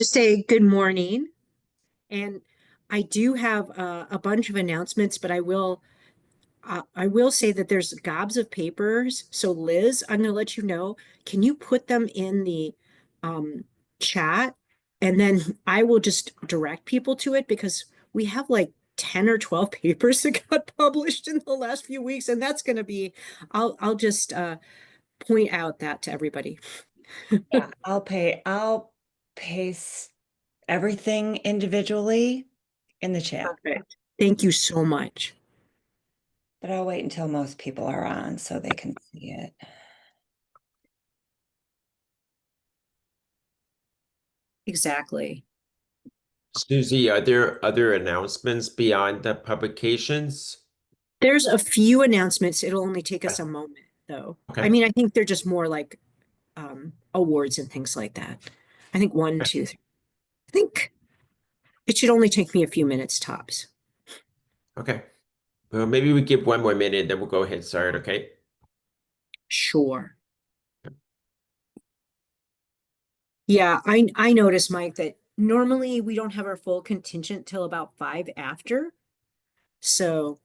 Just say good morning. And I do have a bunch of announcements, but I will say that there's gobs of papers. So Liz, I'm going to let you know. Can you put them in the um, chat? And then I will just direct people to it because we have like 10 or 12 papers that got published in the last few weeks. And that's going to be, I'll just point out that to everybody. Yeah, I'll paste everything individually in the chat, Perfect. Thank you so much. but I'll wait until most people are on so they can see it. Exactly. Susie, are there other announcements beyond the publications? There's a few announcements. It'll only take us a moment, though. I Okay. mean, I think they're just more like awards and things like that. I think one, two, three. I think it should only take me a few minutes tops. Okay. Well, maybe we give one more minute, then we'll go ahead and start, okay? Sure. Yeah, I noticed, Mike, that normally we don't have our full contingent till about 5 after. So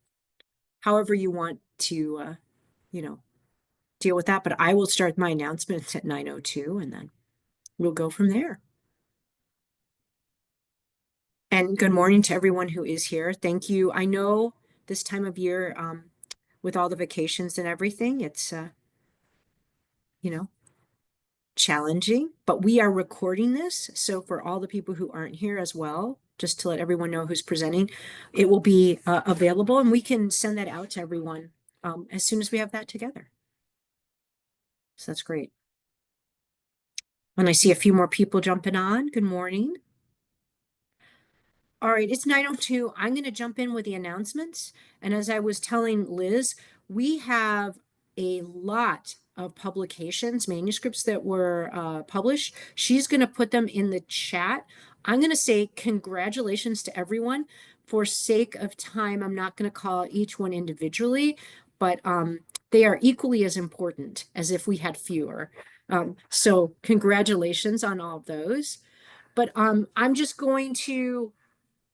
however you want to you know, deal with that. But I will start my announcements at 9:02 and then we'll go from there. And good morning to everyone who is here. Thank you. I know this time of year, with all the vacations and everything, it's you know, challenging, but we are recording this. So for all the people who aren't here as well, just to let everyone know who's presenting, it will be available and we can send that out to everyone as soon as we have that together. So that's great. And I see a few more people jumping on. Good morning. All right, it's 9:02. I'm going to jump in with the announcements. And as I was telling Liz, we have a lot of publications, manuscripts that were published. She's going to put them in the chat. I'm going to say congratulations to everyone. For sake of time, I'm not going to call each one individually, but they are equally as important as if we had fewer. So congratulations on all of those. But I'm just going to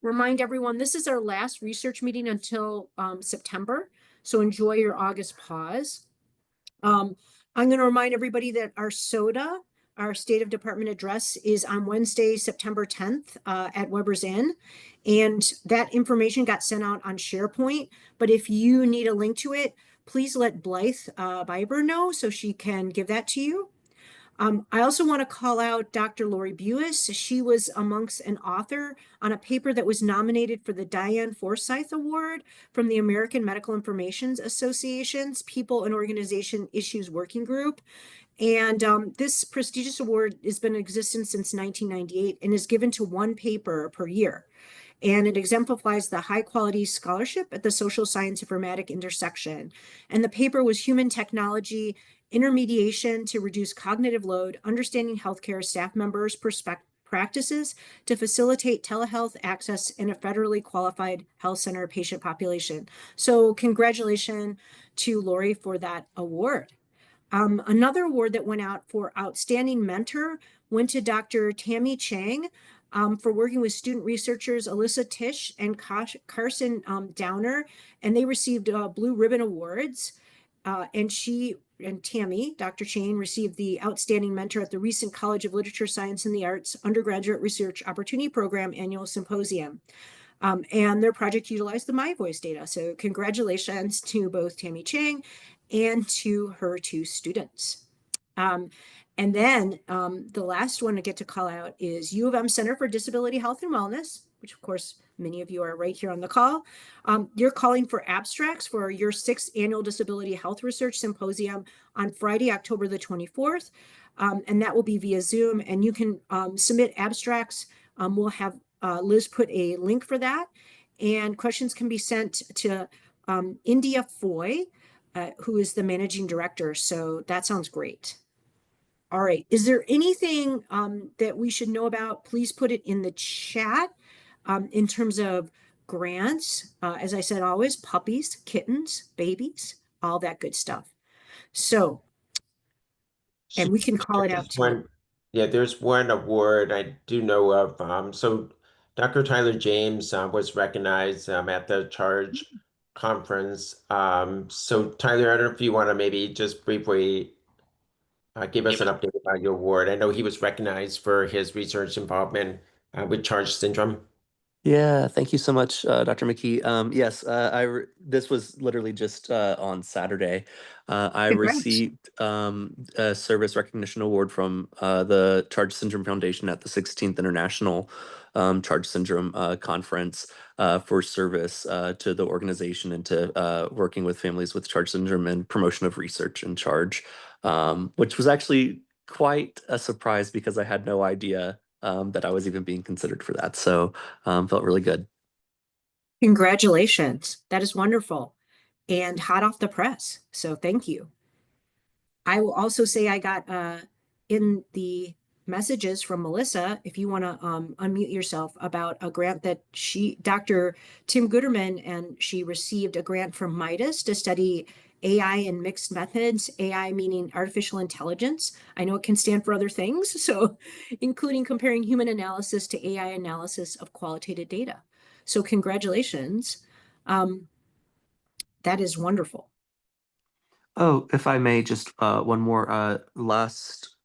remind everyone this is our last research meeting until September. So enjoy your August pause. I'm going to remind everybody that our SOTA, our State of Department address, is on Wednesday, September 10th at Weber's Inn. And that information got sent out on SharePoint. But if you need a link to it, please let Blythe Biber know so she can give that to you. I also want to call out Dr. Lori Buis. She was amongst an author on a paper that was nominated for the Diane Forsyth Award from the American Medical Information Association's People and Organization Issues Working Group. And this prestigious award has been in existence since 1998 and is given to one paper per year. And it exemplifies the high quality scholarship at the social science informatic intersection. And the paper was Human Technology Intermediation to Reduce Cognitive Load, Understanding Healthcare Staff Members' Practices to Facilitate Telehealth Access in a Federally Qualified Health Center Patient Population. So congratulations to Lori for that award. Another award that went out for Outstanding Mentor went to Dr. Tammy Chang for working with student researchers Alyssa Tisch and Carson Downer, and they received Blue Ribbon Awards. And Tammy, Dr. Chang, received the Outstanding Mentor at the recent College of Literature, Science, and the Arts Undergraduate Research Opportunity Program Annual Symposium. And their project utilized the My Voice data. So congratulations to both Tammy Chang and to her two students. And then the last one to get to call out is U of M Center for Disability Health and Wellness, which of course, many of you are right here on the call. You're calling for abstracts for your 6th annual Disability Health Research Symposium on Friday, October the 24th. And that will be via Zoom. And you can submit abstracts. We'll have Liz put a link for that. And questions can be sent to India Foy, who is the managing director. So that sounds great. All right. Is there anything that we should know about? Please put it in the chat in terms of grants. As I said, always puppies, kittens, babies, all that good stuff. So, and we can call it out Just to you. Yeah, there's one award I do know of. So Dr. Tyler James was recognized at the Charge conference. So Tyler, I don't know if you want to maybe just briefly give us an update about your award. I know he was recognized for his research involvement with Charge syndrome. Yeah, thank you so much, Dr. McKee. Yes, this was literally just on Saturday. I Congrats. received a service recognition award from the Charge Syndrome Foundation at the 16th International Charge Syndrome Conference for service to the organization and to working with families with Charge syndrome and promotion of research in Charge, which was actually quite a surprise because I had no idea that I was even being considered for that. So felt really good. Congratulations. That is wonderful and hot off the press. So thank you. I will also say I got in the messages from Melissa, if you want to unmute yourself, about a grant that Dr. Tim Gooderman, and she received a grant from Midas to study AI and mixed methods, AI meaning artificial intelligence. I know it can stand for other things, so including comparing human analysis to AI analysis of qualitative data. So congratulations. That is wonderful. Oh, if I may, just one more. Last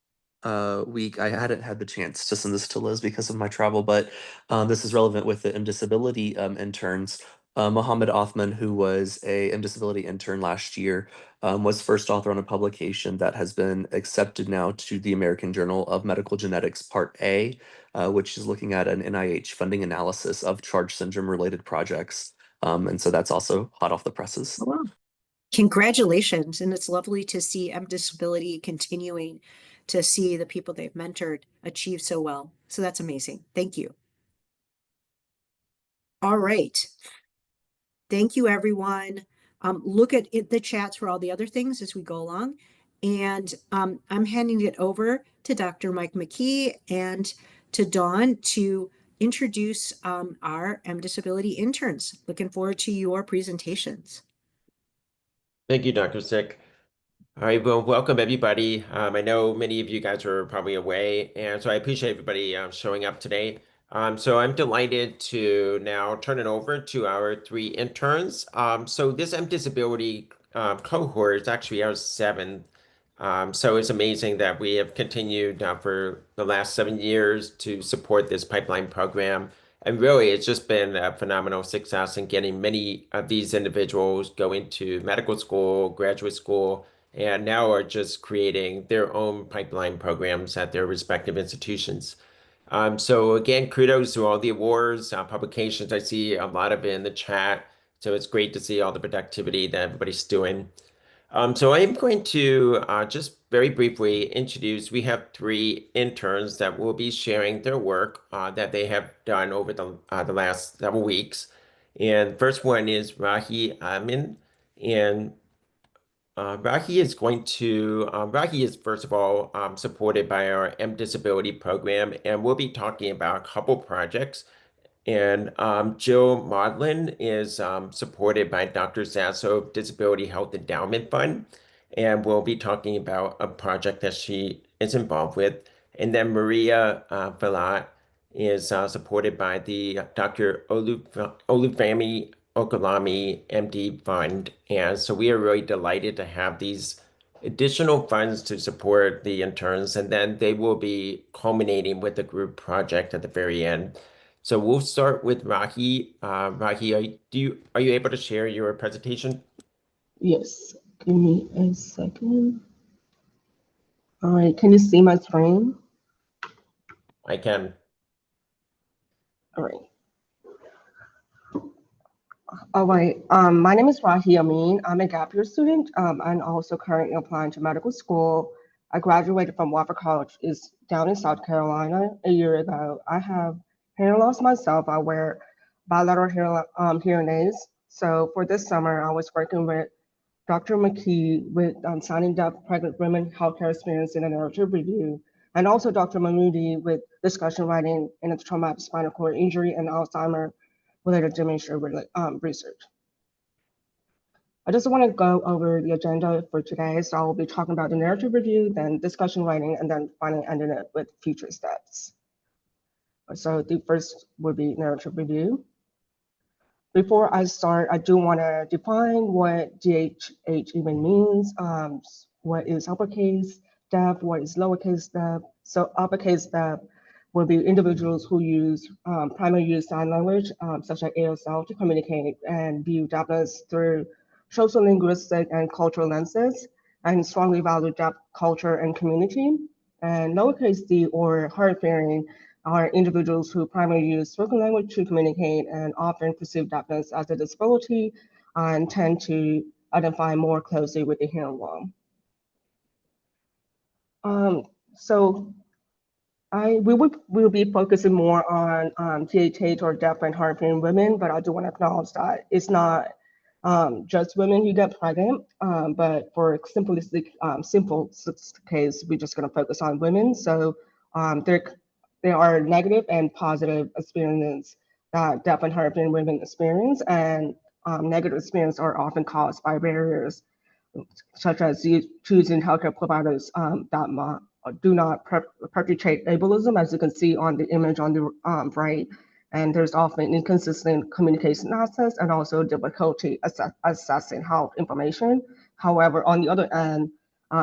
week, I hadn't had the chance to send this to Liz because of my travel, but this is relevant with the MDisability interns. Mohammed Othman, who was a MDisability intern last year, was first author on a publication that has been accepted now to the American Journal of Medical Genetics Part A, which is looking at an NIH funding analysis of Charge syndrome related projects. And so that's also hot off the presses. Wow. Congratulations. And it's lovely to see MDisability continuing to see the people they've mentored achieve so well. So that's amazing. Thank you. All right. Thank you, everyone. Look at the chats for all the other things as we go along. And I'm handing it over to Dr. Mike McKee and to Dawn to introduce our MDisability interns. Looking forward to your presentations. Thank you, Dr. Sick. All right, well, welcome everybody. I know many of you guys are probably away, and so I appreciate everybody showing up today. So I'm delighted to now turn it over to our three interns. So this MDisability cohort is actually our seventh. So it's amazing that we have continued for the last 7 years to support this pipeline program. And really, it's just been a phenomenal success in getting many of these individuals going to medical school, graduate school, and now are just creating their own pipeline programs at their respective institutions. So again, kudos to all the awards, publications. I see a lot of it in the chat. So it's great to see all the productivity that everybody's doing. So I'm going to just very briefly introduce, we have three interns that will be sharing their work that they have done over the last several weeks. And first one is Rahee Amin. And Rahee is first of all supported by our MDisability program, and we'll be talking about a couple projects. And Jill Maudlin is supported by Dr. Sasso Disability Health Endowment Fund, and we'll be talking about a project that she is involved with. And then Maria Velat is supported by the Dr. Olufemi Okalami MD Fund. And so we are really delighted to have these additional funds to support the interns, and then they will be culminating with the group project at the very end. So we'll start with Rahee. Rahee, are you able to share your presentation? Yes, give me a second. All right, can you see my screen? I can. All right. All right, my name is Rahee Amin. I'm a gap year student. I'm also currently applying to medical school. I graduated from Wofford College is down in South Carolina a year ago. I have hearing loss myself. I wear bilateral hearing aids. So for this summer, I was working with Dr. McKee with signing deaf pregnant women healthcare experience in a narrative review, and also Dr. Mahmoudi with discussion writing in a traumatic spinal cord injury and Alzheimer related dementia research. I just want to go over the agenda for today. So I will be talking about the narrative review, then discussion writing, and then finally ending it with future steps. So the first would be narrative review. Before I start, I do want to define what DHH even means. What is uppercase deaf? What is lowercase deaf? So uppercase deaf will be individuals who use primary use sign language, such as ASL, to communicate and view deafness through social, linguistic, and cultural lenses, and strongly value deaf culture and community. And lowercase d, or hard of hearing, are individuals who primarily use spoken language to communicate and often perceive deafness as a disability and tend to identify more closely with the hearing loss. So we'll be focusing more on DHH or deaf and hard of hearing women, but I do want to acknowledge that it's not just women who get pregnant, but for simple case, we're just going to focus on women. So there are negative and positive experiences that deaf and hard of hearing women experience, and negative experiences are often caused by barriers such as choosing healthcare providers that do not perpetuate ableism, as you can see on the image on the right. And there's often inconsistent communication access and also difficulty assessing health information. However, on the other end,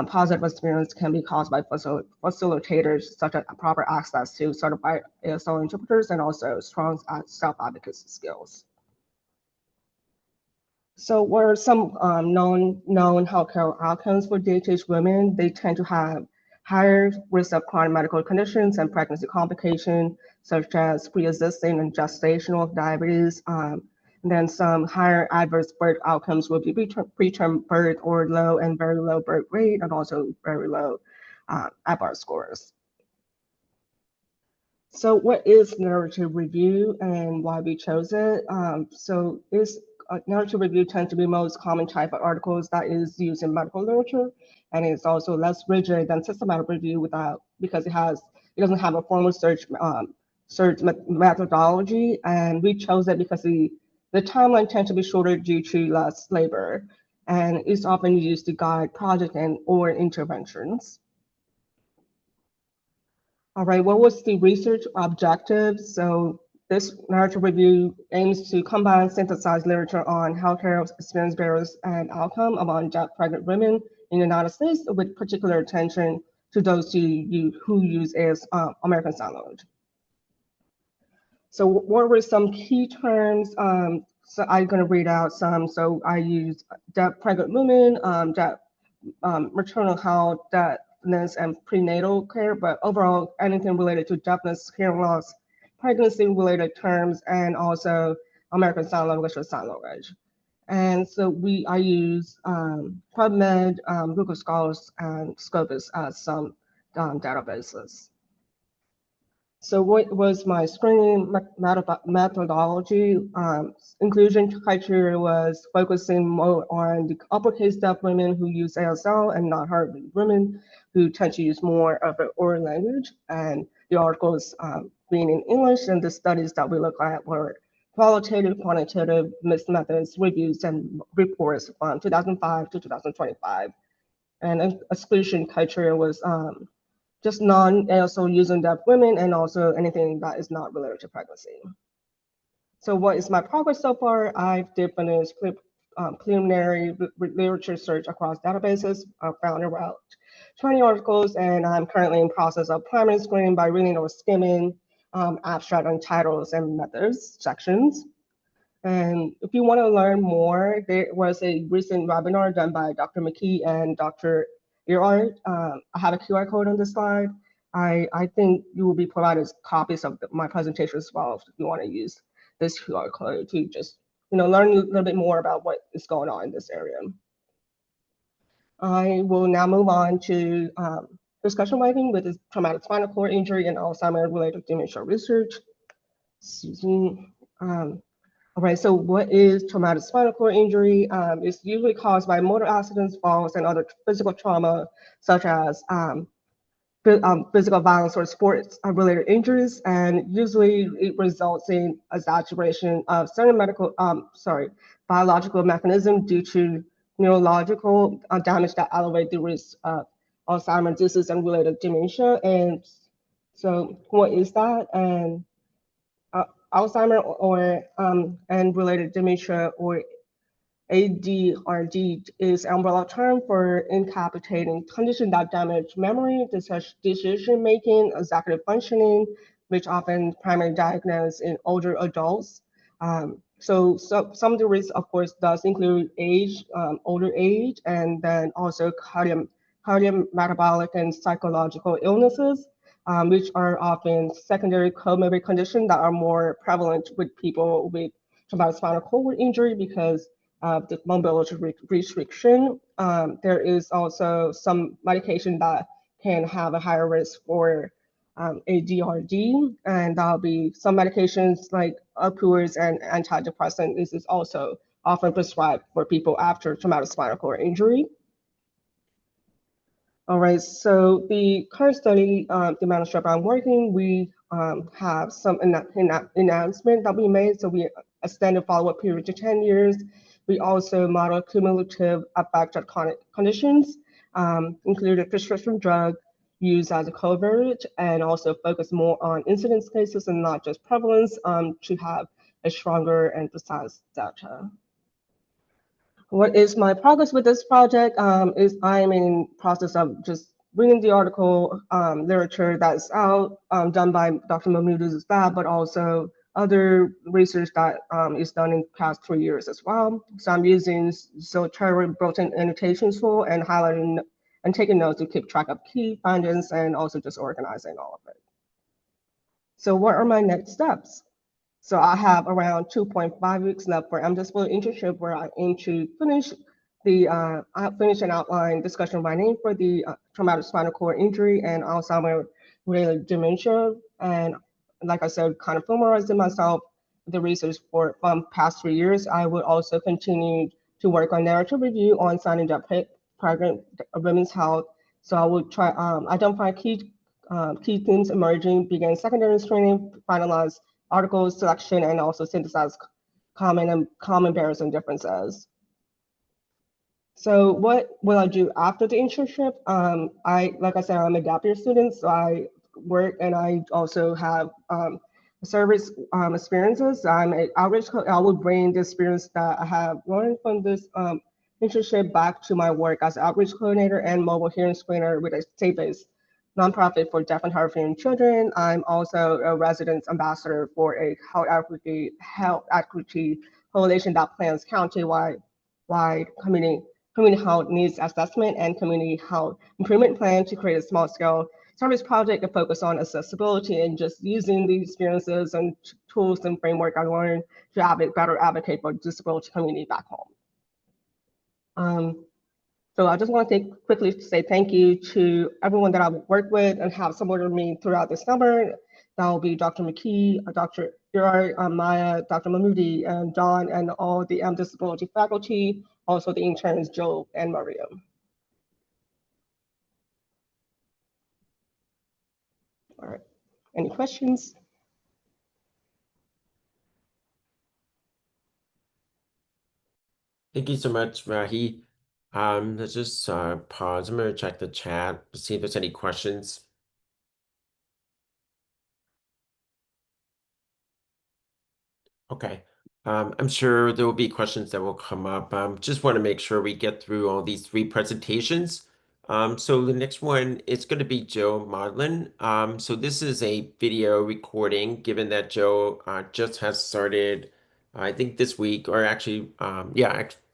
positive experience can be caused by facilitators, such as proper access to certified ASL interpreters and also strong self-advocacy skills. So what are some known healthcare outcomes for DHH women? They tend to have higher risk of chronic medical conditions and pregnancy complications, such as pre-existing and gestational diabetes. And then some higher adverse birth outcomes will be preterm birth or low and very low birth rate, and also very low ABAR scores. So what is narrative review and why we chose it? Narrative review tends to be most common type of articles that is used in medical literature, and it's also less rigid than systematic review because it doesn't have a formal search methodology, and we chose it because the timeline tends to be shorter due to less labor, and it's often used to guide project or interventions. All right, what was the research objective? So this narrative review aims to combine synthesized literature on healthcare experience barriers and outcome among deaf pregnant women in the United States, with particular attention to those who use American Sign Language. So what were some key terms? So I'm going to read out some. So I used deaf pregnant women, deaf maternal health, deafness and prenatal care, but overall anything related to deafness, hearing loss, pregnancy-related terms, and also American Sign Language or Sign Language. And so I use PubMed, Google Scholars, and Scopus as some databases. So what was my screening methodology? Inclusion criteria was focusing more on the uppercase deaf women who use ASL and not hard women who tend to use more of an oral language. And the articles being in English, and the studies that we looked at were qualitative, quantitative, mixed methods, reviews, and reports from 2005 to 2025. And exclusion criteria was just non-ASL using deaf women, and also anything that is not related to pregnancy. So what is my progress so far? I've finished preliminary literature search across databases. I found about 20 articles, and I'm currently in process of primary screening by reading or skimming abstract and titles and methods sections. And if you want to learn more, there was a recent webinar done by Dr. McKee and Dr. Earhart. I have a QR code on this slide. I think you will be provided copies of my presentation as well if you want to use this QR code to just learn a little bit more about what is going on in this area. I will now move on to discussion writing with this traumatic spinal cord injury and Alzheimer-related dementia research. Excuse me. All right, so what is traumatic spinal cord injury? It's usually caused by motor accidents, falls, and other physical trauma, such as physical violence or sports-related injuries, and usually it results in exacerbation of certain biological mechanism due to neurological damage that elevate the risk of Alzheimer's disease and related dementia. And so what is that? And Alzheimer and related dementia, or ADRD, is an umbrella term for incapacitating condition that damage memory, decision making, executive functioning, which often primarily diagnosed in older adults. So some of the risks, of course, does include age, older age, and then also cardiometabolic and psychological illnesses, which are often secondary comorbid conditions that are more prevalent with people with traumatic spinal cord injury because of the mobility restriction. There is also some medication that can have a higher risk for ADRD, and that'll be some medications like opioids and antidepressant. This is also often prescribed for people after traumatic spinal cord injury. All right, so the current study, the manuscript I'm working, we have some announcement that we made. So we extended follow-up period to 10 years. We also model cumulative effect of chronic conditions, included prescription drug use as a cohort, and also focus more on incidence cases and not just prevalence to have a stronger and precise data. What is my progress with this project is I'm in process of just reading the article literature that's out done by Dr. Mahmoud's lab, but also other research that is done in the past 3 years as well. So I'm using Zotero built-in annotation tool and highlighting and taking notes to keep track of key findings and also just organizing all of it. So what are my next steps? So I have around 2.5 weeks left for MDisability internship, where I aim to finish an outline discussion writing for the traumatic spinal cord injury and Alzheimer related dementia. And like I said, kind of familiarizing myself with the research from past 3 years. I would also continue to work on narrative review on signing up program women's health. So I would try identify key themes emerging, begin secondary screening, finalize articles selection, and also synthesize common barriers and differences. So what will I do after the internship? Like I said, I'm a gap year student, so I work and I also have service experiences. I'm an outreach coach. I will bring the experience that I have learned from this internship back to my work as outreach coordinator and mobile hearing screener with a state-based nonprofit for deaf and hard of hearing children. I'm also a resident ambassador for a health equity coalition that plans county-wide community health needs assessment and community health improvement plan to create a small-scale service project to focus on accessibility and just using these experiences and tools and framework I learned to better advocate for disability community back home. So I just want to quickly say thank you to everyone that I've worked with and have supported me throughout the summer. That will be Dr. McKee, Dr. Uri, Maya, Dr. Mahmoudi, and John, and all the MDisability faculty, also the interns, Joe and Maria. All right, any questions? Thank you so much, Rahee. Let's just pause. I'm going to check the chat to see if there's any questions. Okay. I'm sure there will be questions that will come up. Just want to make sure we get through all these 3 presentations. So the next one is going to be Joe Maudlin. So this is a video recording, given that Joe just has started, I think this week, or actually,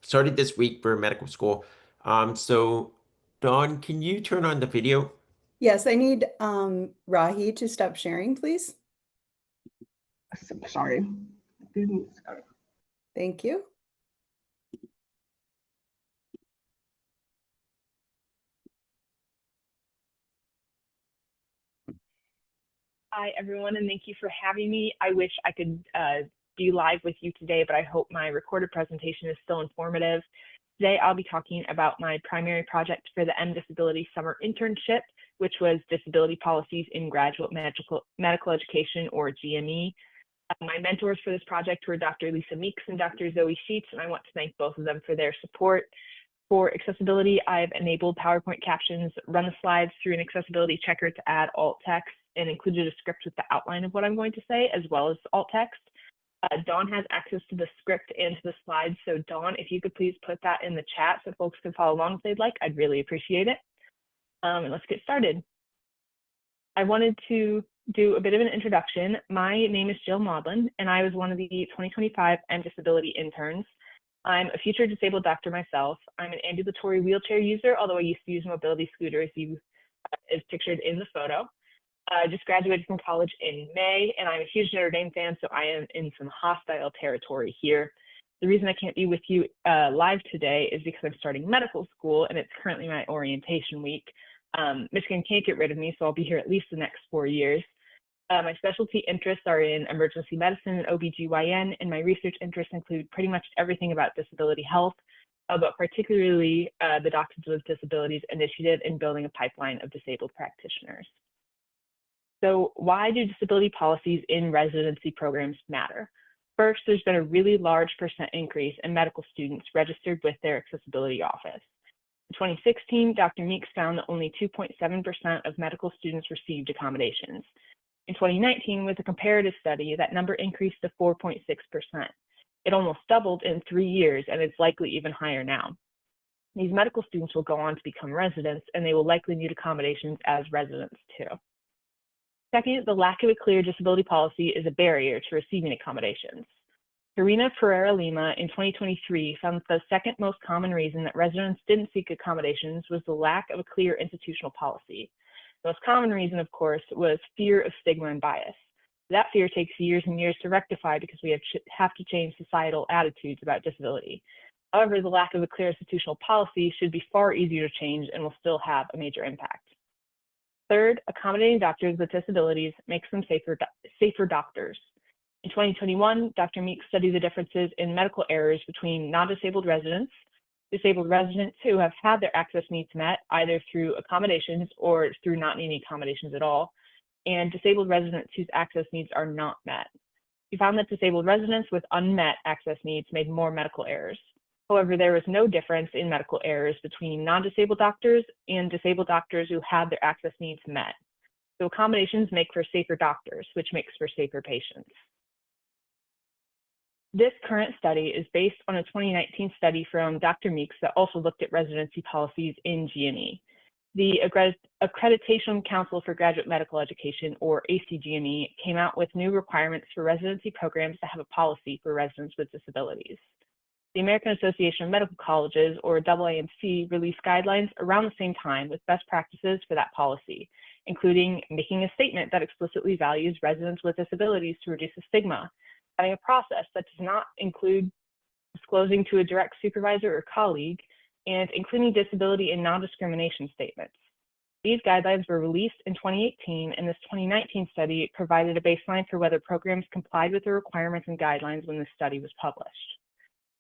started this week for medical school. So Dawn, can you turn on the video? Yes, I need Rahee to stop sharing, please. Sorry. Thank you. Hi, everyone, and thank you for having me. I wish I could be live with you today, but I hope my recorded presentation is still informative. Today, I'll be talking about my primary project for the MDisability Summer Internship, which was Disability Policies in Graduate Medical Education, or GME. My mentors for this project were Dr. Lisa Meeks and Dr. Zoe Sheets, and I want to thank both of them for their support. For accessibility, I've enabled PowerPoint captions, run the slides through an accessibility checker to add alt text, and included a script with the outline of what I'm going to say, as well as alt text. Dawn has access to the script and to the slides, so Dawn, if you could please put that in the chat so folks can follow along if they'd like, I'd really appreciate it. And let's get started. I wanted to do a bit of an introduction. My name is Jill Maudlin, and I was one of the 2025 MDisability interns. I'm a future disabled doctor myself. I'm an ambulatory wheelchair user, although I used to use a mobility scooter as pictured in the photo. I just graduated from college in May, and I'm a huge Notre Dame fan, so I am in some hostile territory here. The reason I can't be with you live today is because I'm starting medical school, and it's currently my orientation week. Michigan can't get rid of me, so I'll be here at least the next 4 years. My specialty interests are in emergency medicine and OBGYN, and my research interests include pretty much everything about disability health, but particularly the Doctors with Disabilities initiative in building a pipeline of disabled practitioners. So why do disability policies in residency programs matter? First, there's been a really large % increase in medical students registered with their accessibility office. In 2016, Dr. Meeks found that only 2.7% of medical students received accommodations. In 2019, with a comparative study, that number increased to 4.6%. It almost doubled in 3 years, and it's likely even higher now. These medical students will go on to become residents, and they will likely need accommodations as residents too. Second, the lack of a clear disability policy is a barrier to receiving accommodations. Karina Pereira Lima in 2023 found that the second most common reason that residents didn't seek accommodations was the lack of a clear institutional policy. The most common reason, of course, was fear of stigma and bias. That fear takes years and years to rectify because we have to change societal attitudes about disability. However, the lack of a clear institutional policy should be far easier to change and will still have a major impact. Third, accommodating doctors with disabilities makes them safer doctors. In 2021, Dr. Meeks studied the differences in medical errors between non-disabled residents, disabled residents who have had their access needs met either through accommodations or through not needing accommodations at all, and disabled residents whose access needs are not met. He found that disabled residents with unmet access needs made more medical errors. However, there was no difference in medical errors between non-disabled doctors and disabled doctors who had their access needs met. So accommodations make for safer doctors, which makes for safer patients. This current study is based on a 2019 study from Dr. Meeks that also looked at residency policies in G&E. The Accreditation Council for Graduate Medical Education, or ACG&E, came out with new requirements for residency programs to have a policy for residents with disabilities. The American Association of Medical Colleges, or AAMC, released guidelines around the same time with best practices for that policy, including making a statement that explicitly values residents with disabilities to reduce the stigma, having a process that does not include disclosing to a direct supervisor or colleague, and including disability and non-discrimination statements. These guidelines were released in 2018, and this 2019 study provided a baseline for whether programs complied with the requirements and guidelines when the study was published.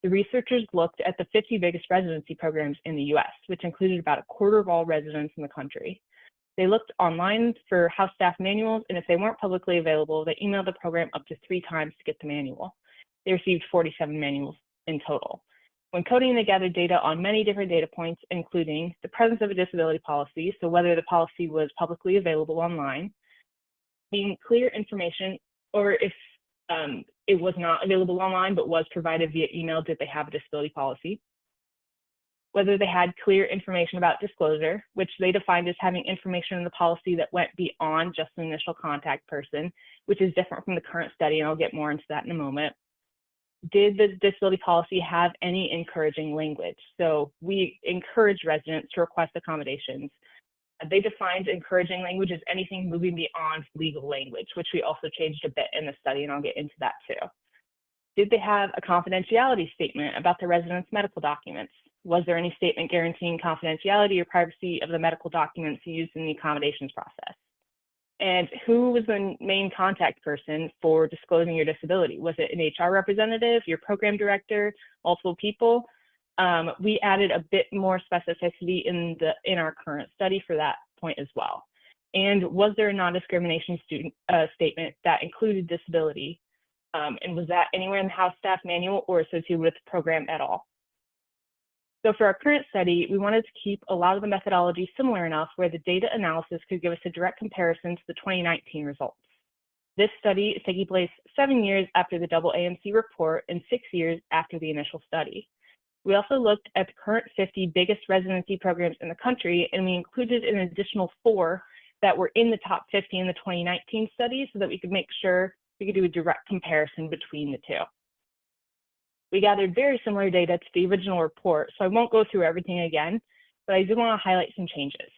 The researchers looked at the 50 biggest residency programs in the US, which included about a quarter of all residents in the country. They looked online for house staff manuals, and if they weren't publicly available, they emailed the program up to 3 times to get the manual. They received 47 manuals in total. When coding, they gathered data on many different data points, including the presence of a disability policy, so whether the policy was publicly available online, being clear information, or if it was not available online but was provided via email, did they have a disability policy? Whether they had clear information about disclosure, which they defined as having information in the policy that went beyond just an initial contact person, which is different from the current study, and I'll get more into that in a moment. Did the disability policy have any encouraging language? So we encourage residents to request accommodations. They defined encouraging language as anything moving beyond legal language, which we also changed a bit in the study, and I'll get into that too. Did they have a confidentiality statement about the resident's medical documents? Was there any statement guaranteeing confidentiality or privacy of the medical documents used in the accommodations process? And who was the main contact person for disclosing your disability? Was it an HR representative, your program director, multiple people? We added a bit more specificity in our current study for that point as well. And was there a non-discrimination statement that included disability? And was that anywhere in the house staff manual or associated with the program at all? So for our current study, we wanted to keep a lot of the methodology similar enough where the data analysis could give us a direct comparison to the 2019 results. This study is taking place 7 years after the AAMC report and 6 years after the initial study. We also looked at the current 50 biggest residency programs in the country, and we included an additional 4 that were in the top 50 in the 2019 study so that we could make sure we could do a direct comparison between the two. We gathered very similar data to the original report, so I won't go through everything again, but I do want to highlight some changes.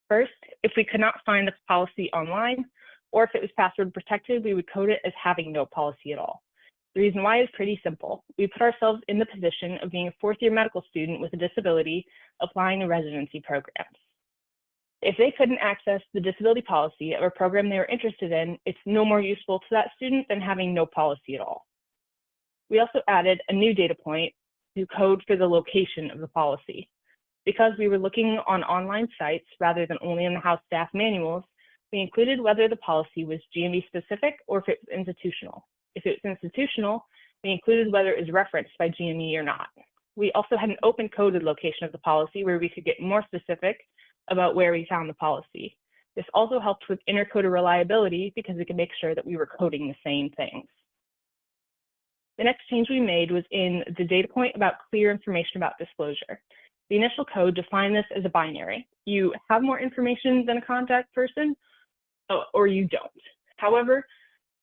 First, if we could not find the policy online, or if it was password protected, we would code it as having no policy at all. The reason why is pretty simple. We put ourselves in the position of being a fourth-year medical student with a disability applying to residency programs. If they couldn't access the disability policy of a program they were interested in, it's no more useful to that student than having no policy at all. We also added a new data point to code for the location of the policy. Because we were looking on online sites rather than only in the house staff manuals, we included whether the policy was GME specific or if it was institutional. If it was institutional, we included whether it was referenced by GME or not. We also had an open coded location of the policy where we could get more specific about where we found the policy. This also helped with intercoder reliability because we could make sure that we were coding the same things. The next change we made was in the data point about clear information about disclosure. The initial code defined this as a binary. You have more information than a contact person, or you don't. However,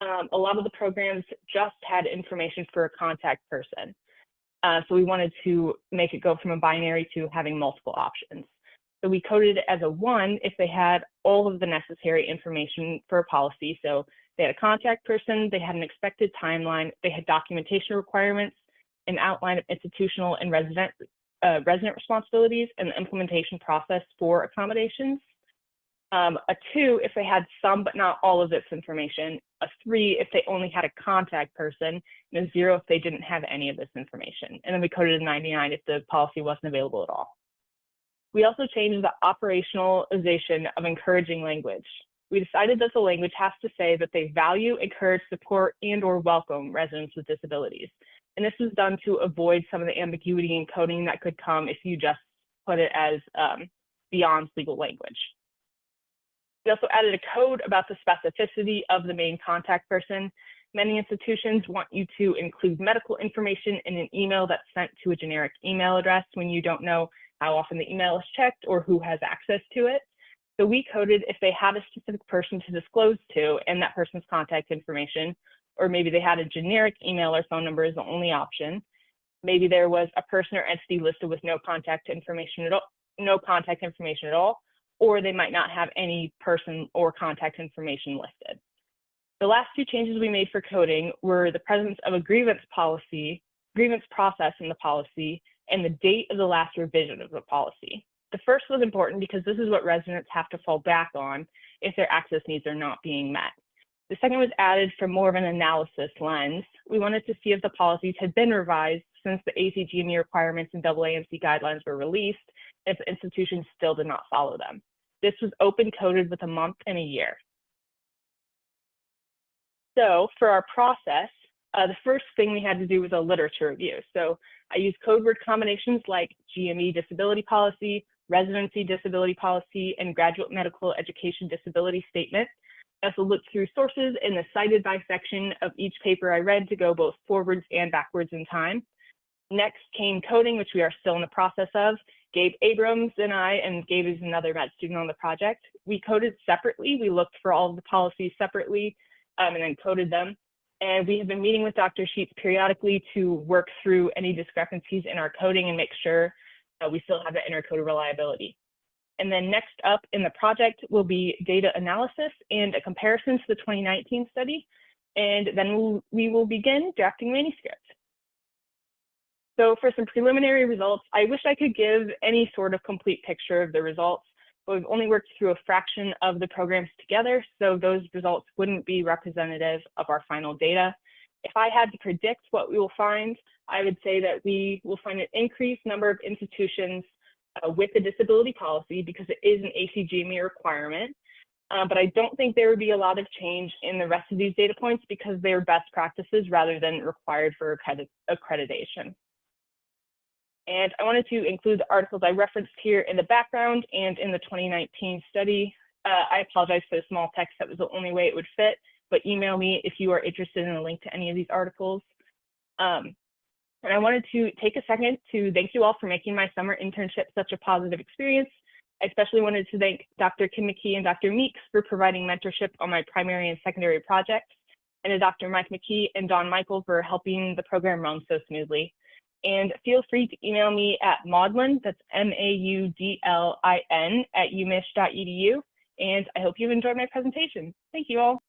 a lot of the programs just had information for a contact person. So we wanted to make it go from a binary to having multiple options. So we coded it as a 1 if they had all of the necessary information for a policy. So they had a contact person, they had an expected timeline, they had documentation requirements, an outline of institutional and resident responsibilities, and the implementation process for accommodations. A 2 if they had some but not all of this information, a 3 if they only had a contact person, and a 0 if they didn't have any of this information. And then we coded a 99 if the policy wasn't available at all. We also changed the operationalization of encouraging language. We decided that the language has to say that they value, encourage, support, and/or welcome residents with disabilities. And this was done to avoid some of the ambiguity in coding that could come if you just put it as beyond legal language. We also added a code about the specificity of the main contact person. Many institutions want you to include medical information in an email that's sent to a generic email address when you don't know how often the email is checked or who has access to it. So we coded if they had a specific person to disclose to and that person's contact information, or maybe they had a generic email or phone number as the only option. Maybe there was a person or entity listed with no contact information at all, or they might not have any person or contact information listed. The last 2 changes we made for coding were the presence of a grievance process in the policy, and the date of the last revision of the policy. The first was important because this is what residents have to fall back on if their access needs are not being met. The second was added from more of an analysis lens. We wanted to see if the policies had been revised since the ACGME requirements and AAMC guidelines were released, if the institutions still did not follow them. This was open coded with a month and a year. So for our process, the first thing we had to do was a literature review. So I used code word combinations like GME disability policy, residency disability policy, and graduate medical education disability statement. I also looked through sources in the cited by section of each paper I read to go both forwards and backwards in time. Next came coding, which we are still in the process of. Gabe Abrams and I, and Gabe is another med student on the project, we coded separately. We looked for all of the policies separately and then coded them. And we have been meeting with Dr. Sheets periodically to work through any discrepancies in our coding and make sure we still have the intercode reliability. And then next up in the project will be data analysis and a comparison to the 2019 study. And then we will begin drafting manuscripts. So for some preliminary results, I wish I could give any sort of complete picture of the results, but we've only worked through a fraction of the programs together, so those results wouldn't be representative of our final data. If I had to predict what we will find, I would say that we will find an increased number of institutions with a disability policy because it is an ACGME requirement, but I don't think there would be a lot of change in the rest of these data points because they are best practices rather than required for accreditation. And I wanted to include the articles I referenced here in the background and in the 2019 study. I apologize for the small text. That was the only way it would fit, but email me if you are interested in a link to any of these articles. And I wanted to take a second to thank you all for making my summer internship such a positive experience. I especially wanted to thank Dr. Kim McKee and Dr. Meeks for providing mentorship on my primary and secondary projects, and to Dr. Mike McKee and Don Michael for helping the program run so smoothly. And feel free to email me at Maudlin, that's MAUDLIN, at umich.edu. And I hope you've enjoyed my presentation. Thank you all.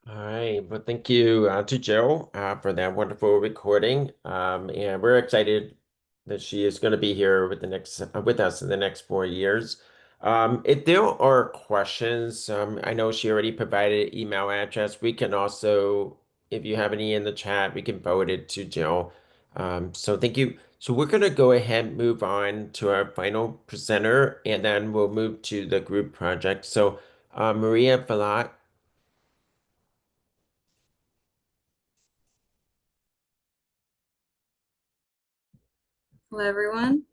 All right, well, thank you to Jill for that wonderful recording. And we're excited that she is going to be here with us in the next 4 years. If there are questions, I know she already provided an email address. We can also, if you have any in the chat, we can forward it to Jill. So thank you. So we're going to go ahead and move on to our final presenter, and then we'll move to the group project. So Maria Velat. Hello, everyone.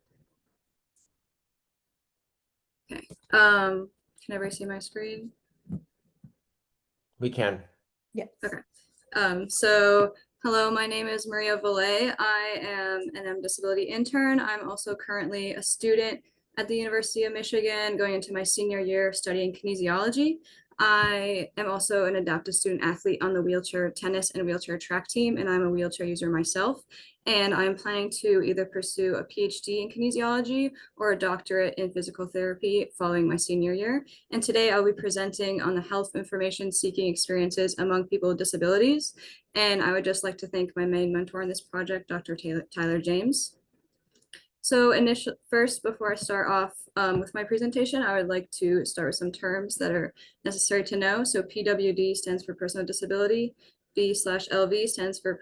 Okay. Can everybody see my screen? We can. Yes. Okay. So hello, my name is Maria Velat. I am an MDisability intern. I'm also currently a student at the University of Michigan, going into my senior year studying kinesiology. I am also an adaptive student athlete on the wheelchair tennis and wheelchair track team, and I'm a wheelchair user myself. And I'm planning to either pursue a PhD in kinesiology or a doctorate in physical therapy following my senior year. And today I'll be presenting on the health information seeking experiences among people with disabilities. And I would just like to thank my main mentor in this project, Dr. Tyler James. So first, before I start off with my presentation, I would like to start with some terms that are necessary to know. So PWD stands for person with disability, B/LV stands for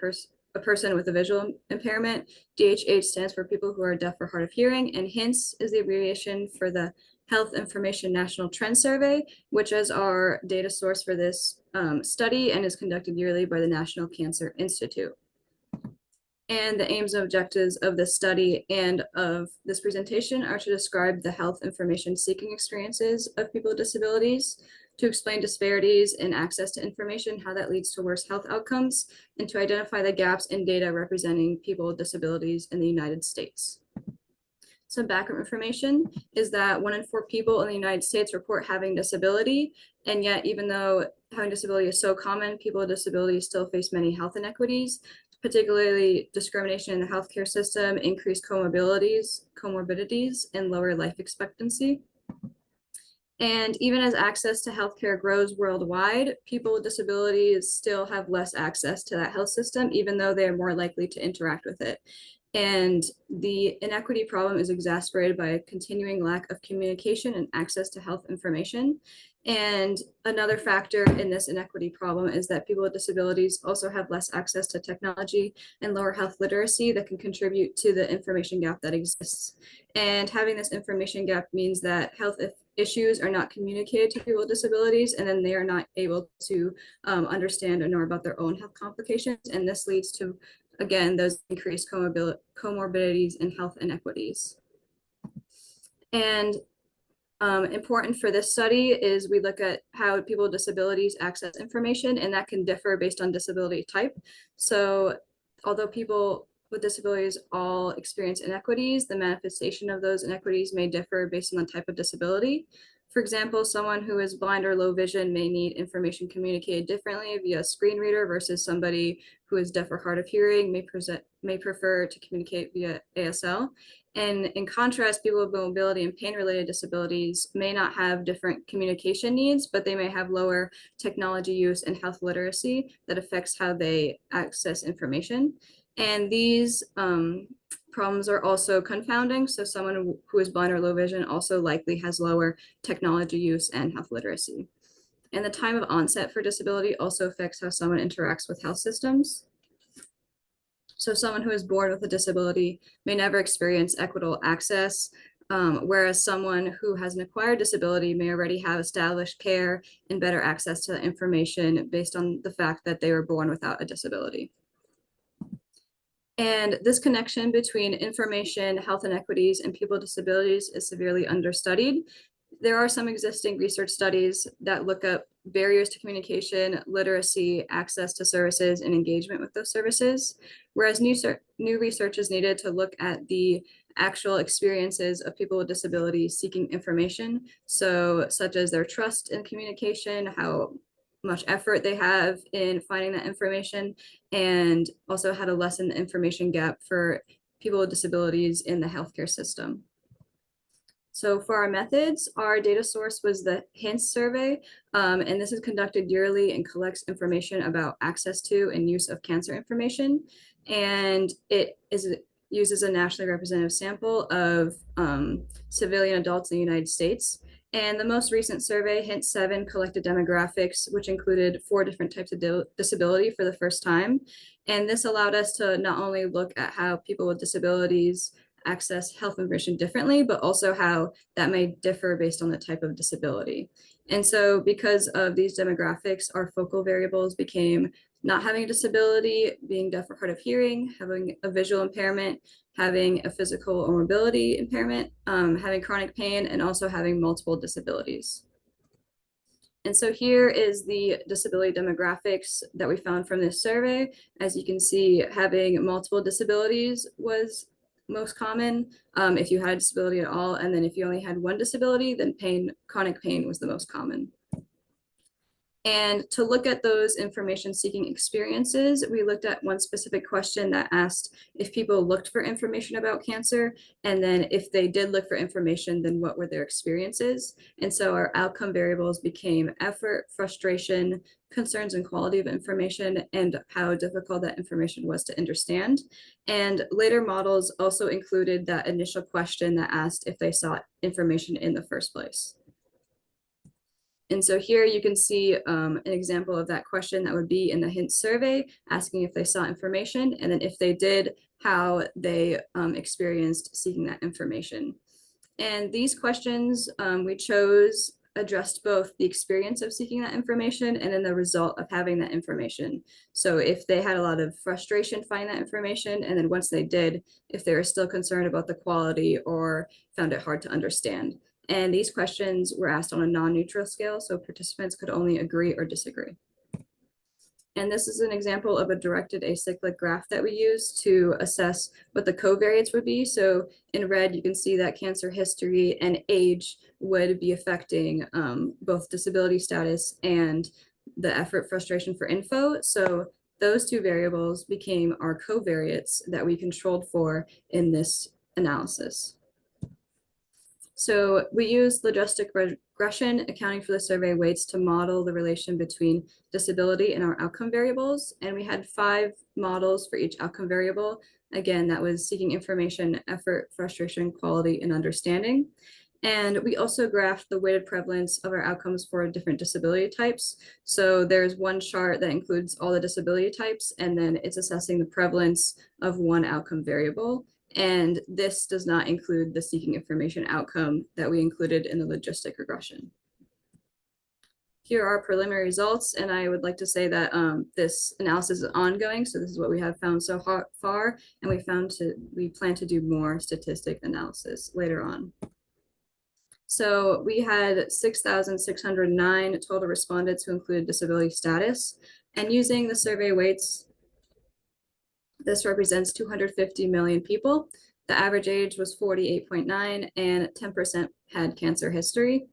a person with a visual impairment, DHH stands for people who are deaf or hard of hearing, and HINTS is the abbreviation for the Health Information National Trend Survey, which is our data source for this study and is conducted yearly by the National Cancer Institute. And the aims and objectives of this study and of this presentation are to describe the health information seeking experiences of people with disabilities, to explain disparities in access to information, how that leads to worse health outcomes, and to identify the gaps in data representing people with disabilities in the United States. Some background information is that 1 in 4 people in the United States report having disability, and yet even though having disability is so common, people with disabilities still face many health inequities, particularly discrimination in the healthcare system, increased comorbidities, and lower life expectancy. And even as access to healthcare grows worldwide, people with disabilities still have less access to that health system, even though they are more likely to interact with it. And the inequity problem is exacerbated by a continuing lack of communication and access to health information. And another factor in this inequity problem is that people with disabilities also have less access to technology and lower health literacy that can contribute to the information gap that exists. And having this information gap means that health issues are not communicated to people with disabilities, and then they are not able to understand or know about their own health complications. And this leads to, again, those increased comorbidities and health inequities. And important for this study is we look at how people with disabilities access information, and that can differ based on disability type. So although people with disabilities all experience inequities, the manifestation of those inequities may differ based on the type of disability. For example, someone who is blind or low vision may need information communicated differently via a screen reader versus somebody who is deaf or hard of hearing may prefer to communicate via ASL. And in contrast, people with mobility and pain-related disabilities may not have different communication needs, but they may have lower technology use and health literacy that affects how they access information. And these problems are also confounding. So someone who is blind or low vision also likely has lower technology use and health literacy. And the time of onset for disability also affects how someone interacts with health systems. So someone who is born with a disability may never experience equitable access, whereas someone who has an acquired disability may already have established care and better access to information based on the fact that they were born without a disability. And this connection between information, health inequities, and people with disabilities is severely understudied. There are some existing research studies that look up barriers to communication, literacy, access to services, and engagement with those services, whereas new research is needed to look at the actual experiences of people with disabilities seeking information, so such as their trust in communication, how much effort they have in finding that information, and also how to lessen the information gap for people with disabilities in the healthcare system. So for our methods, our data source was the HINTS survey, and this is conducted yearly and collects information about access to and use of cancer information. And it uses a nationally representative sample of civilian adults in the United States. And the most recent survey, HINTS 7, collected demographics, which included 4 different types of disability for the first time. And this allowed us to not only look at how people with disabilities access health information differently, but also how that may differ based on the type of disability. And so because of these demographics, our focal variables became not having a disability, being deaf or hard of hearing, having a visual impairment, having a physical or mobility impairment, having chronic pain, and also having multiple disabilities. And so here is the disability demographics that we found from this survey. As you can see, having multiple disabilities was most common if you had a disability at all. And then if you only had one disability, then chronic pain was the most common. And to look at those information seeking experiences, we looked at one specific question that asked if people looked for information about cancer, and then if they did look for information, then what were their experiences? And so our outcome variables became effort, frustration, concerns and quality of information, and how difficult that information was to understand. And later models also included that initial question that asked if they sought information in the first place. And so here you can see an example of that question that would be in the HINTS survey, asking if they saw information, and then if they did, how they experienced seeking that information. And these questions we chose addressed both the experience of seeking that information and then the result of having that information. So if they had a lot of frustration finding that information, and then once they did, if they were still concerned about the quality or found it hard to understand. And these questions were asked on a non-neutral scale, so participants could only agree or disagree. And this is an example of a directed acyclic graph that we use to assess what the covariates would be. So in red, you can see that cancer history and age would be affecting both disability status and the effort frustration for info. So those 2 variables became our covariates that we controlled for in this analysis. So we used logistic regression, accounting for the survey weights, to model the relation between disability and our outcome variables. And we had 5 models for each outcome variable. Again, that was seeking information, effort, frustration, quality, and understanding. And we also graphed the weighted prevalence of our outcomes for different disability types. So there's one chart that includes all the disability types, and then it's assessing the prevalence of one outcome variable. And this does not include the seeking information outcome that we included in the logistic regression. Here are preliminary results, and I would like to say that this analysis is ongoing. So this is what we have found so far, and we plan to do more statistic analysis later on. So we had 6,609 total respondents who included disability status, and using the survey weights, this represents 250 million people. The average age was 48.9 and 10% had cancer history.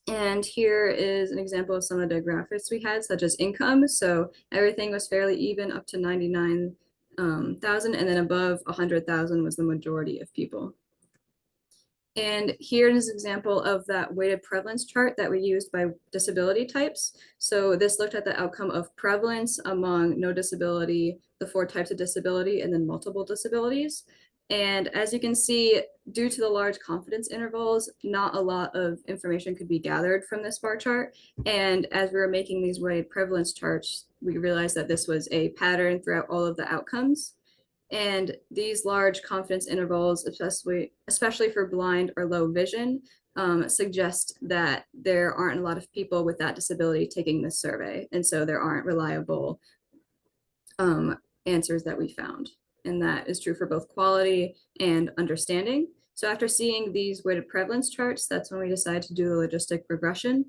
And here is an example of some of the demographics we had, such as income. So everything was fairly even up to 99,000, and then above 100,000 was the majority of people. And here is an example of that weighted prevalence chart that we used by disability types. So this looked at the outcome of prevalence among no disability, the 4 types of disability, and then multiple disabilities. And as you can see, due to the large confidence intervals, not a lot of information could be gathered from this bar chart. And as we were making these weighted prevalence charts, we realized that this was a pattern throughout all of the outcomes. And these large confidence intervals, especially for blind or low vision, suggest that there aren't a lot of people with that disability taking this survey. And so there aren't reliable answers that we found. And that is true for both quality and understanding. So after seeing these weighted prevalence charts, that's when we decided to do the logistic regression.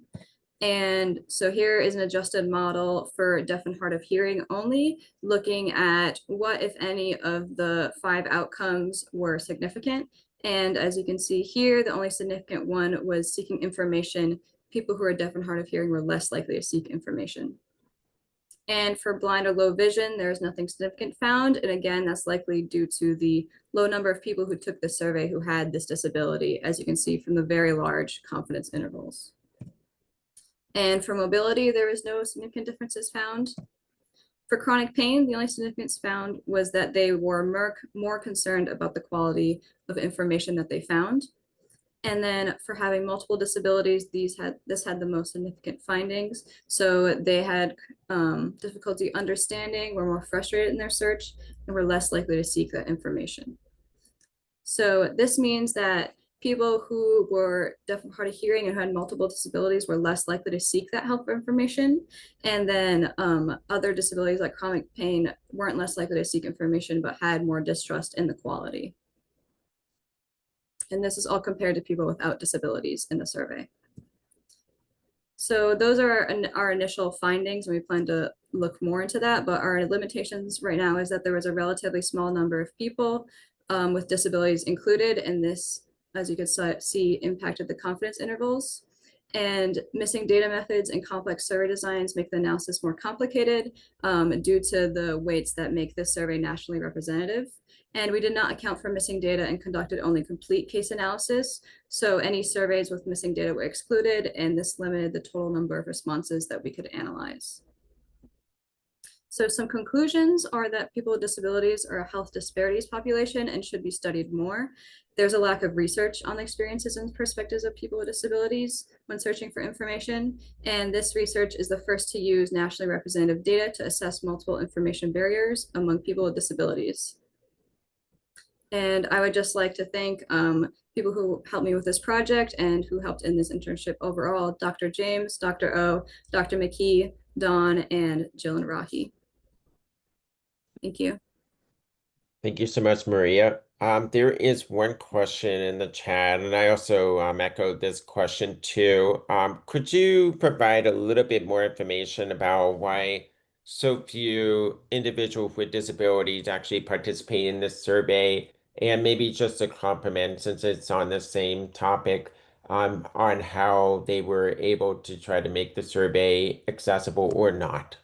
And so here is an adjusted model for deaf and hard of hearing only, looking at what, if any, of the 5 outcomes were significant. And as you can see here, the only significant one was seeking information. People who are deaf and hard of hearing were less likely to seek information. And for blind or low vision, there's nothing significant found. And again, that's likely due to the low number of people who took the survey who had this disability, as you can see from the very large confidence intervals. And for mobility, there is no significant differences found. For chronic pain, the only significance found was that they were more concerned about the quality of information that they found. And then for having multiple disabilities, this had the most significant findings. So they had difficulty understanding, were more frustrated in their search, and were less likely to seek that information. So this means that people who were deaf and hard of hearing and had multiple disabilities were less likely to seek that help for information. And then other disabilities like chronic pain weren't less likely to seek information, but had more distrust in the quality. And this is all compared to people without disabilities in the survey. So those are our initial findings, and we plan to look more into that, but our limitations right now is that there was a relatively small number of people with disabilities included, and this, as you can see, impacted the confidence intervals. And missing data methods and complex survey designs make the analysis more complicated due to the weights that make this survey nationally representative. And we did not account for missing data and conducted only complete case analysis. So any surveys with missing data were excluded, and this limited the total number of responses that we could analyze. So some conclusions are that people with disabilities are a health disparities population and should be studied more. There's a lack of research on the experiences and perspectives of people with disabilities when searching for information. And this research is the first to use nationally representative data to assess multiple information barriers among people with disabilities. And I would just like to thank people who helped me with this project and who helped in this internship overall: Dr. James, Dr. O, Dr. McKee, Dawn, and Jill and Rahee. Thank you. Thank you so much, Maria. There is one question in the chat, and I also echo this question too. Could you provide a little bit more information about why so few individuals with disabilities actually participate in this survey? And maybe just a compliment, since it's on the same topic, on how they were able to try to make the survey accessible or not.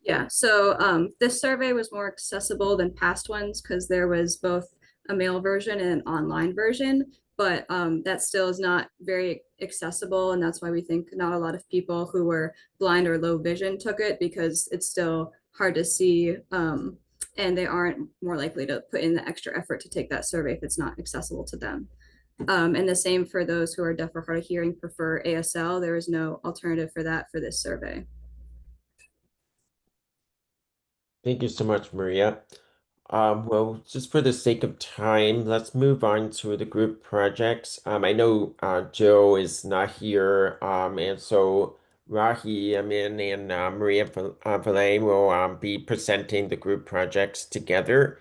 Yeah, so this survey was more accessible than past ones because there was both a mail version and an online version, but that still is not very accessible, and that's why we think not a lot of people who were blind or low vision took it, because it's still hard to see, and they aren't more likely to put in the extra effort to take that survey if it's not accessible to them. And the same for those who are deaf or hard of hearing, prefer ASL. There is no alternative for that for this survey. Thank you so much, Maria. Well, just for the sake of time, let's move on to the group projects. I know Jill is not here, and so Rahee, Amin, and Maria Velat will be presenting the group projects together.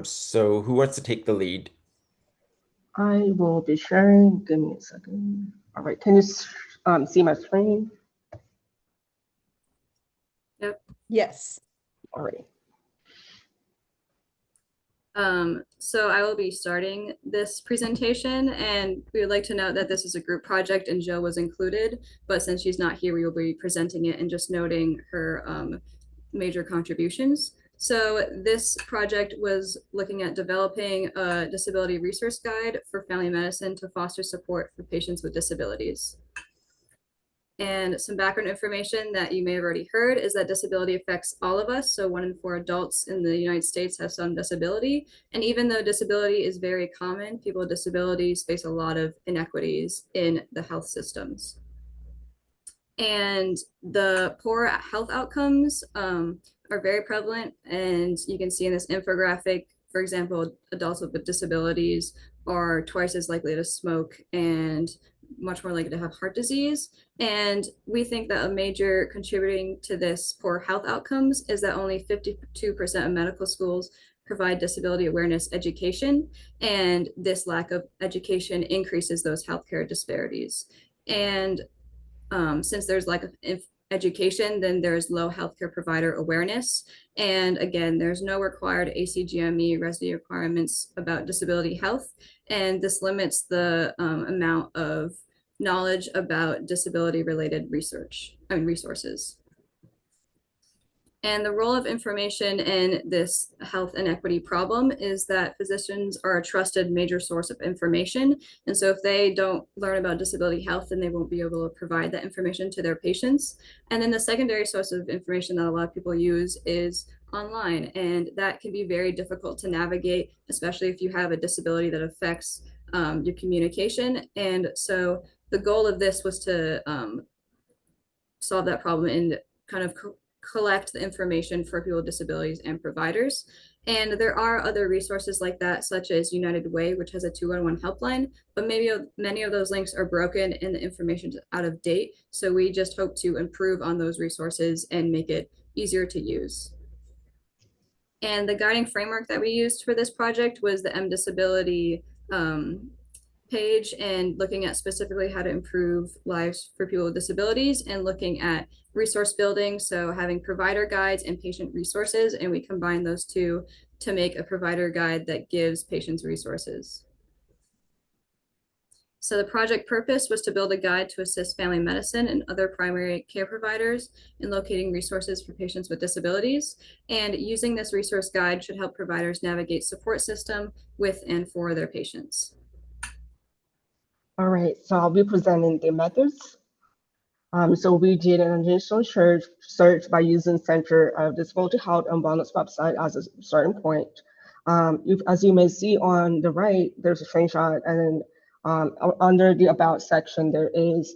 So who wants to take the lead? I will be sharing. Give me a second. All right. Can you see my screen? Yep. Yes. All right. So I will be starting this presentation, and we would like to note that this is a group project and Jill was included, but since she's not here, we will be presenting it and just noting her major contributions. So this project was looking at developing a disability resource guide for family medicine to foster support for patients with disabilities. And some background information that you may have already heard is that disability affects all of us. So 1 in 4 adults in the United States have some disability. And even though disability is very common, people with disabilities face a lot of inequities in the health systems. And the poor health outcomes are very prevalent. And you can see in this infographic, for example, adults with disabilities are twice as likely to smoke and much more likely to have heart disease. And we think that a major contributing to this poor health outcomes is that only 52% of medical schools provide disability awareness education, and this lack of education increases those healthcare disparities. And since there's lack of education, then there's low healthcare provider awareness. And again, there's no required ACGME residency requirements about disability health. And this limits the amount of knowledge about disability related resources. And the role of information in this health inequity problem is that physicians are a trusted major source of information. And so if they don't learn about disability health, then they won't be able to provide that information to their patients. And then the secondary source of information that a lot of people use is online. And that can be very difficult to navigate, especially if you have a disability that affects your communication. And so the goal of this was to solve that problem and kind of collect the information for people with disabilities and providers. And there are other resources like that, such as United Way, which has a 211 helpline, but maybe many of those links are broken and the information is out of date. So we just hope to improve on those resources and make it easier to use. And the guiding framework that we used for this project was the MDisability page, and looking at specifically how to improve lives for people with disabilities, and looking at resource building, so having provider guides and patient resources, and we combine those two to make a provider guide that gives patients resources. So the project purpose was to build a guide to assist family medicine and other primary care providers in locating resources for patients with disabilities. And using this resource guide should help providers navigate support system with and for their patients. All right, so I'll be presenting the methods. So we did an initial search by using Center of Disability Health and Wellness website as a starting point. As you may see on the right, there's a screenshot, and then under the About section, there is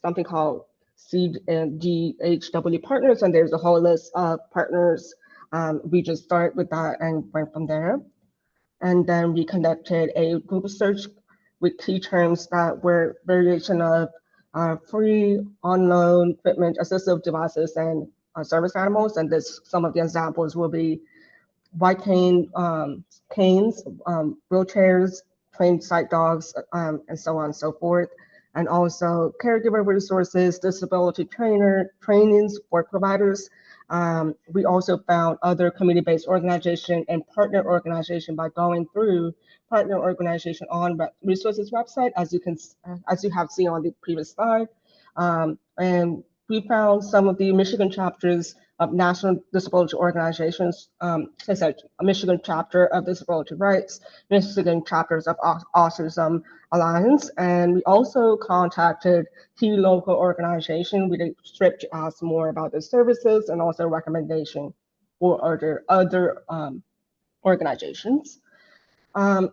something called CDHW partners, and there's a whole list of partners. We just start with that and went from there. And then we conducted a Google search with key terms that were variation of free, on-loan equipment, assistive devices, and service animals. And some of the examples will be white canes, wheelchairs, trained sight dogs, and so on and so forth. And also caregiver resources, disability trainings for providers. We also found other community-based organization and partner organization by going through partner organization on resources website, as you have seen on the previous slide. And we found some of the Michigan chapters of national disability organizations, such as a Michigan chapter of Disability Rights, Michigan chapters of Autism Alliance, and we also contacted key local organizations with a script to ask more about the services and also recommendation for other organizations.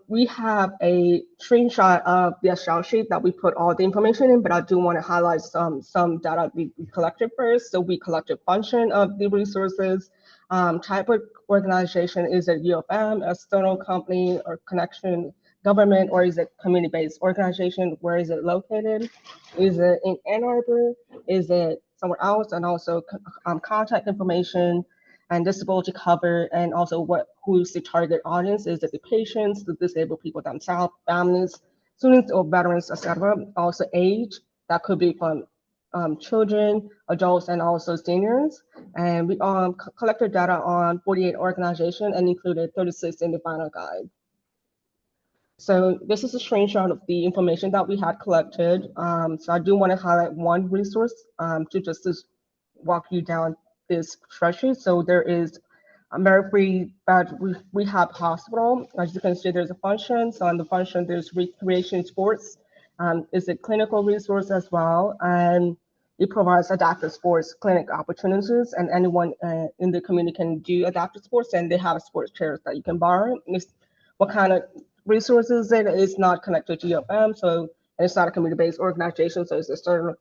We have a screenshot of the Excel sheet that we put all the information in, but I do want to highlight some data we collected first. So we collected function of the resources, type of organization, is it U of M, external company or connection, government, or is it community-based organization? Where is it located? Is it in Ann Arbor? Is it somewhere else? And also contact information and disability cover, and also who's the target audience? Is it the patients, the disabled people themselves, families, students or veterans, etc. Also age, that could be from children, adults, and also seniors. And we collected data on 48 organizations and included 36 in the final guide. So this is a screenshot of the information that we had collected. So I do want to highlight one resource to walk you down this spreadsheet. So there is a Mary Rehab Hospital. As you can see, there's a function. So on the function, there's recreation sports. It's a clinical resource as well. And it provides adaptive sports clinic opportunities, and anyone in the community can do adaptive sports, and they have sports chairs that you can borrow. What kind of resources it is not connected to U of M, so it's not a community-based organization, so it's a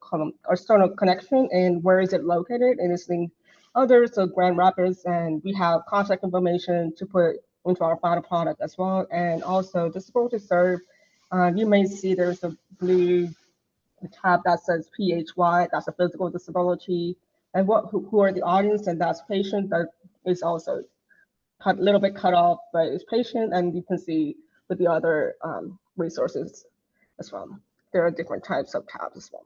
external connection. And where is it located? And it's in others, so Grand Rapids, and we have contact information to put into our final product as well. And also Disability Serve, you may see there's a blue a tab that says PHY, that's a physical disability, and who are the audience, and that's patient. That is also a little bit cut off, but it's patient, and you can see with the other resources as well. There are different types of tabs as well.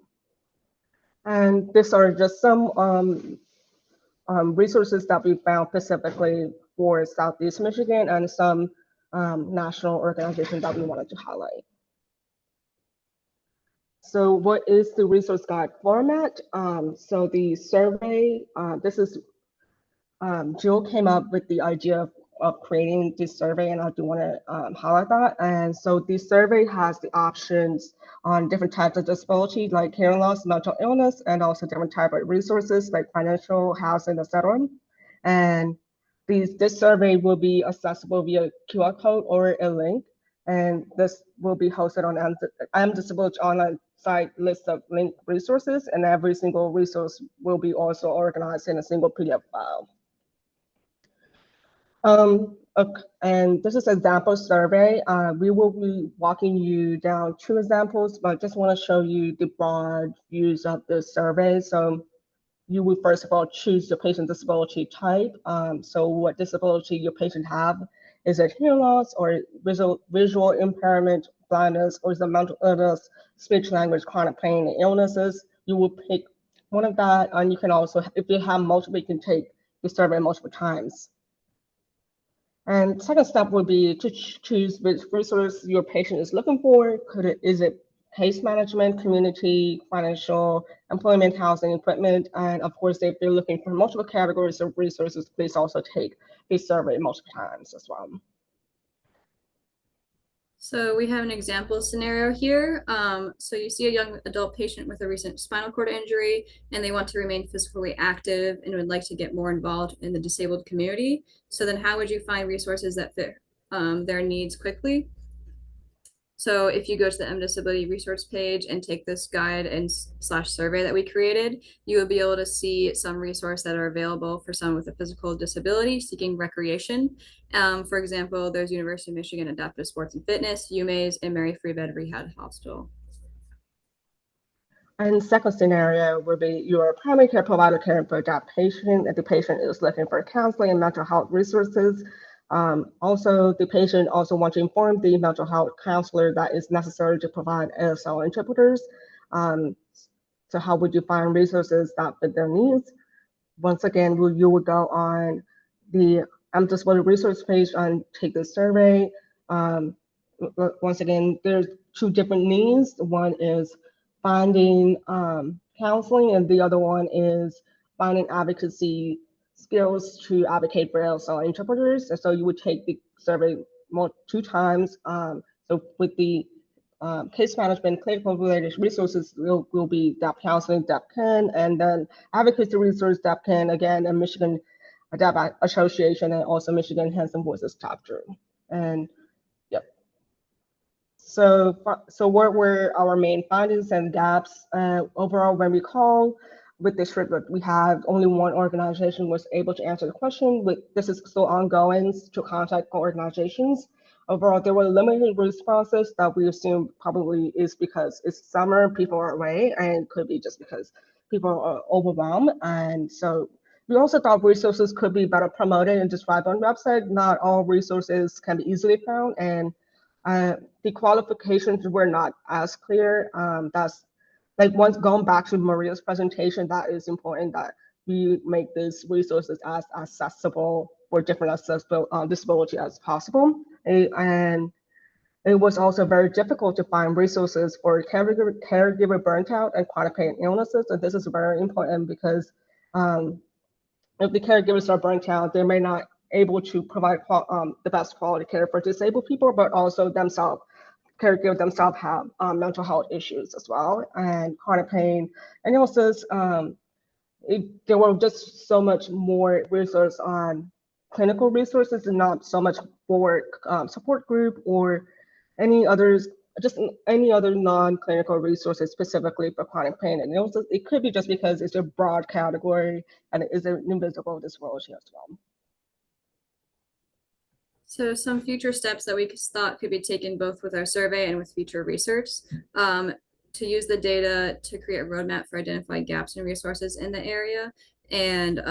And these are just some resources that we found specifically for Southeast Michigan and some national organizations that we wanted to highlight. So what is the resource guide format? So the survey, this is, Jill came up with the idea of creating this survey, and I do want to highlight that. And so the survey has the options on different types of disability, like hearing loss, mental illness, and also different type of resources like financial, housing, etc. And this survey will be accessible via QR code or a link. And this will be hosted on MDisability online site list of linked resources, and every single resource will be also organized in a single PDF file. And this is an example survey. We will be walking you down 2 examples, but I just want to show you the broad views of the survey. So you would first of all choose the patient disability type. So what disability your patient have? Is it hearing loss or visual impairment, blindness, or is it mental illness, speech language, chronic pain, and illnesses? You will pick one of that, and you can also, if you have multiple, you can take the survey multiple times. And second step would be to choose which resource your patient is looking for. Is it case management, community, financial, employment, housing, equipment, and of course, if they're looking for multiple categories of resources, please also take this survey multiple times as well. So we have an example scenario here. So you see a young adult patient with a recent spinal cord injury, and they want to remain physically active and would like to get more involved in the disabled community. So then how would you find resources that fit their needs quickly? So if you go to the MDisability resource page and take this guide and / survey that we created, you will be able to see some resources that are available for someone with a physical disability seeking recreation. For example, there's University of Michigan Adaptive Sports and Fitness, UMAS, and Mary Free Bed Rehab Hospital. And second scenario would be your primary care provider caring for that patient, and the patient is looking for counseling and mental health resources. Also, the patient also wants to inform the mental health counselor that it's necessary to provide ASL interpreters. So how would you find resources that fit their needs? Once again, you would go on the MDisability resource page and take the survey. Once again, there's 2 different needs. One is finding counseling, and the other one is finding advocacy skills to advocate for ASL interpreters. And so you would take the survey 2 times. So with the case management, clinical related resources will be DAP counseling, DAP-CAN, and then advocacy resource DAP-CAN again, and Michigan DAP Association, and also Michigan Hands and Voices chapter. And yep. So what were our main findings and gaps? Overall, when we call with this report, we have only 1 organization was able to answer the question. This is still ongoing to contact organizations. Overall, there were limited responses that we assume probably is because it's summer, people are away, and could be just because people are overwhelmed. And so we also thought resources could be better promoted and described on the website. Not all resources can be easily found, and the qualifications were not as clear. That's like once going back to Maria's presentation, that is important that we make these resources as accessible for different accessible disability as possible. And it was also very difficult to find resources for caregiver burnt out and chronic pain illnesses. And this is very important because if the caregivers are burnt out, they may not able to provide the best quality care for disabled people, but also caregivers themselves have mental health issues as well, and chronic pain and illnesses. There were just so much more resources on clinical resources and not so much for support group or any others, just any other non-clinical resources specifically for chronic pain and illnesses. It could be just because it's a broad category and it is an invisible disability as well. So some future steps that we thought could be taken both with our survey and with future research. to use the data to create a roadmap for identifying gaps and resources in the area, and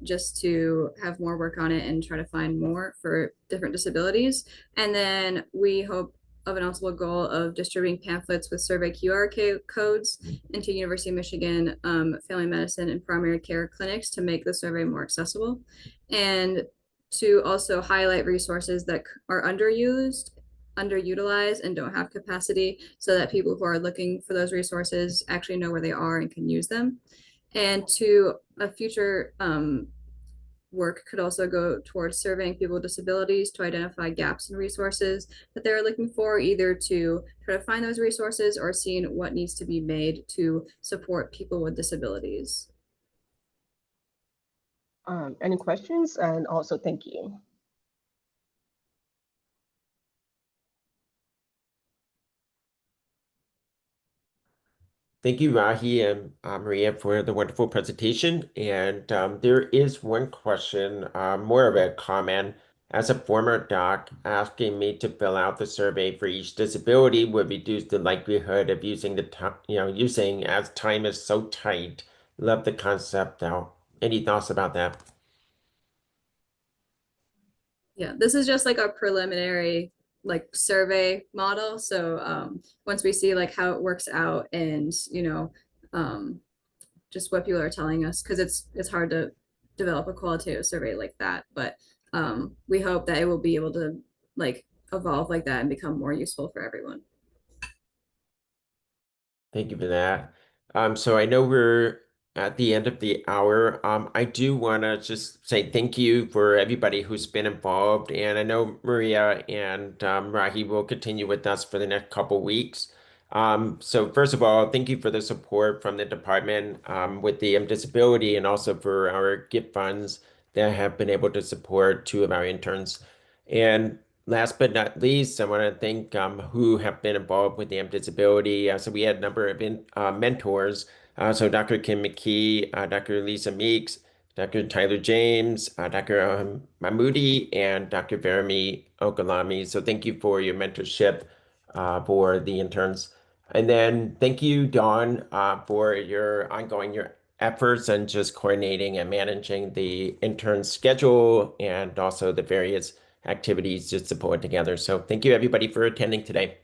just to have more work on it and try to find more for different disabilities. And then we hope of an ultimate goal of distributing pamphlets with survey QR codes into University of Michigan family medicine and primary care clinics to make the survey more accessible, and to also highlight resources that are underutilized and don't have capacity, so that people who are looking for those resources actually know where they are and can use them. And to a future work could also go towards surveying people with disabilities to identify gaps in resources that they're looking for, either to try to find those resources or seeing what needs to be made to support people with disabilities. Any questions? And also, thank you. Thank you, Rahee and Maria, for the wonderful presentation. And there is one question, more of a comment. As a former doc, asking me to fill out the survey for each disability would reduce the likelihood of using the time, using as time is so tight. Love the concept though. Any thoughts about that? Yeah, this is just like a preliminary like survey model. So once we see like how it works out and just what people are telling us, because it's hard to develop a qualitative survey like that, but we hope that it will be able to like evolve like that and become more useful for everyone. Thank you for that. So I know we're at the end of the hour. I do want to just say thank you for everybody who's been involved. And I know Maria and Rahee will continue with us for the next couple weeks. So first of all, thank you for the support from the department with the disability, and also for our gift funds that have been able to support 2 of our interns. And last but not least, I want to thank who have been involved with the disability. So we had a number of mentors. So Dr. Kim McKee, Dr. Lisa Meeks, Dr. Tyler James, Dr. Mahmoudi, and Dr. Verami Okalami. So thank you for your mentorship for the interns. And then thank you, Dawn, for your efforts and just coordinating and managing the intern schedule and also the various activities just to pull it together. So thank you everybody for attending today.